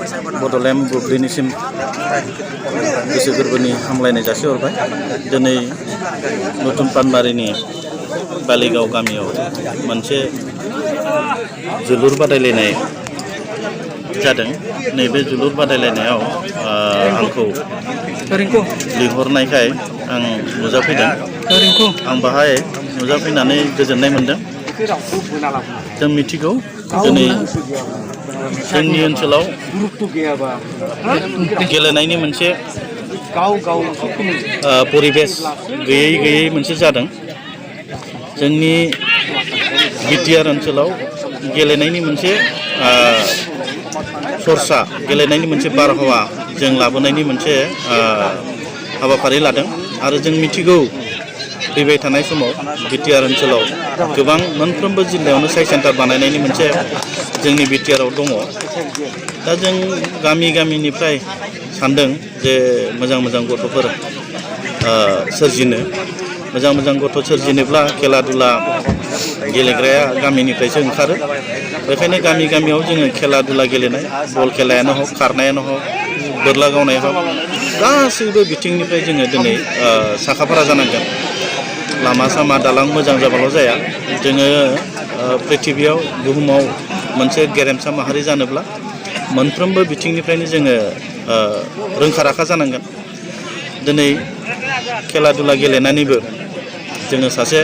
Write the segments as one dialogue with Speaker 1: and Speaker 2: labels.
Speaker 1: बड'लेण्ड बुब्लिनिसिम गोसो गोरबोनि हामलायनाय जासिहरबाय। दिनै नतुन पानबारिनि बालिगाव गामियाव मोनसे जोलुर बादायलायनाय जादों। नैबे जोलुर बादायलायनायाव आंखौ लिंहरनायखाय आं नुजाफैदों। आं बाहाय नुजाफैनानै गोजोननाय मोनदों। जों मिथिगौ दिनै जोंनि ओनसोलाव गेलेनायनि मोनसे परिबेस गैयै मोनसे जादों। जोंनि बिटिआर ओनसोलाव गेलेनायनि मोनसे सरसा, गेलेनायनि मोनसे बारहावा जों लाबोनायनि मोनसे हाबाफारि लादों। आरो जों मिथिगौ फैबाय थानाय समाव बिटिआर ओनसोलाव गोबां मोनफ्रोमबो जिल्लायावनो साइ सेन्टार बानायनायनि मोनसे जोंनि बिटिआरआव दङ। दा जों गामिनिफ्राय सानदों जे मोजां गथ'फोर सोरजिनो, मोजां गथ' सोरजिनोब्ला खेला दुला गेलेग्राया गामिनिफ्रायसो ओंखारो। बेखायनो गामियाव जोङो खेला दुला गेलेनाय, बल खेलायानो हक, खारनायानो हक, बोरला गावनाय हक, गासैबो बिथिंनिफ्राय जोङो दिनै साखाफारा जानांगोन। लामा सामा दालां मोजां जाबाल' जाया। जोङो प्रिथिबियाव, बुहुमाव मोनसे गेरेमसा माहारि जानोब्ला मोनफ्रोमबो बिथिंनिफ्रायनो जोङो रोंखा राखा जानांगोन। दिनै खेला दुला गेलेनानैबो जोङो सासे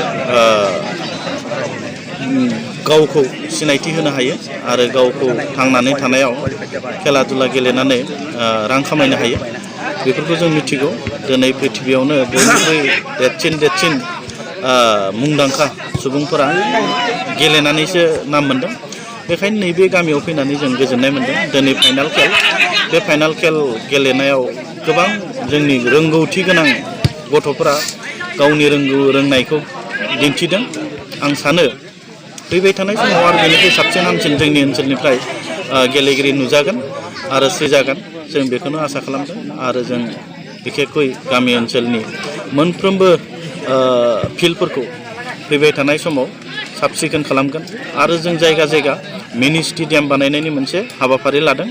Speaker 1: गावखौ सिनायथि होनो हायो आरो गावखौ थांनानै थानायाव खेला दुला गेलेनानै रां खामायनो हायो। बेफोरखौ जों मिथिगौ। दिनै प्रिथिबियावनो बयनिख्रुइ देरसिन मुंदांखा सुबुंफोरा गेलेनानैसो नाम मोनदों। बेखायनो नैबे गामियाव फैनानै जों गोजोननाय मोनदों। दिनै फाइनाल खेल, बे फाइनाल खेल गेलेनायाव गोबां जोंनि रोंगौथि गोनां गथ'फोरा गावनि रोंनायखौ दिन्थिदों। आं सानो फैबाय थानाय समाव आरो बेनिफ्राय साबसिन हामसिन जोंनि ओनसोलनिफ्राय गेलेगिरि नुजागोन आरो सिजागोन, जों बेखौनो आसा खालामदों। आरो जों बिखेखै गामि ओनसोलनि मोनफ्रोमबो फिल्डफोरखौ फैबाय थानाय समाव साब सिखोन खालामगोन। आरो जों जायगा मिनि स्टेडियाम बानायनायनि मोनसे हाबाफारि लादों।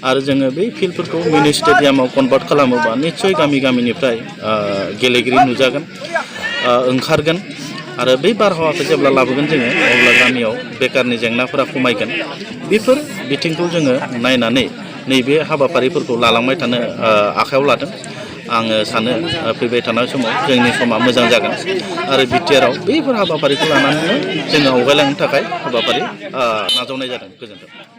Speaker 1: आरो जोङो बै फिल्डफोरखौ मिनि स्टेडियामाव कनभार्ट खालामोबा निस्सय गामिनिफ्राय गेलेगिरि नुजागोन, ओंखारगोन। आरो बै बारहावाखौ जेब्ला लाबोगोन जोङो, अब्ला गामियाव बेकारनि जेंनाफोरा खमायगोन। बेफोर बिथिंखौ जोङो नायनानै नैबे हाबाफारिफोरखौ लालांबाय थानो आखायाव लादों। आङो सानो फैबाय थानाय समाव जोंनि समा मोजां जागोन आरो बिटिआरआव बैफोर हाबाफारिखौ लानानैनो जोङो आवगायलांनो थाखाय हाबाफारि नाजावनाय जादों। गोजोन्थों।